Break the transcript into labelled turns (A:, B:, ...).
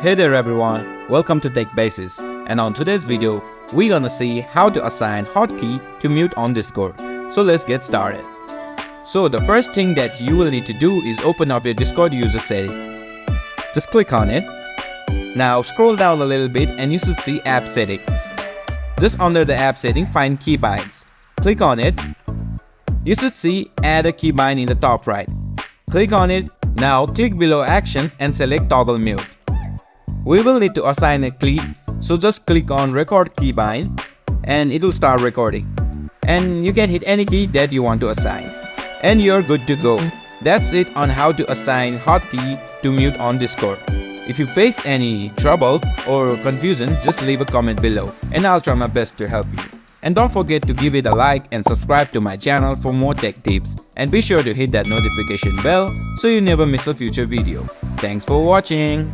A: Hey there everyone, welcome to Tech Basics, and on today's video, we're gonna see how to assign hotkey to mute on Discord. So let's get started. So the first thing that you will need to do is open up your Discord user setting. Just click on it. Now scroll down a little bit and you should see app settings. Just under the app setting, find keybinds. Click on it. You should see add a keybind in the top right. Click on it. Now click below action and select toggle mute. We will need to assign a key, so just click on record keybind and it will start recording. And you can hit any key that you want to assign. And you're good to go. That's it on how to assign hotkey to mute on Discord. If you face any trouble or confusion, just leave a comment below and I'll try my best to help you. And don't forget to give it a like and subscribe to my channel for more tech tips. And be sure to hit that notification bell so you never miss a future video. Thanks for watching.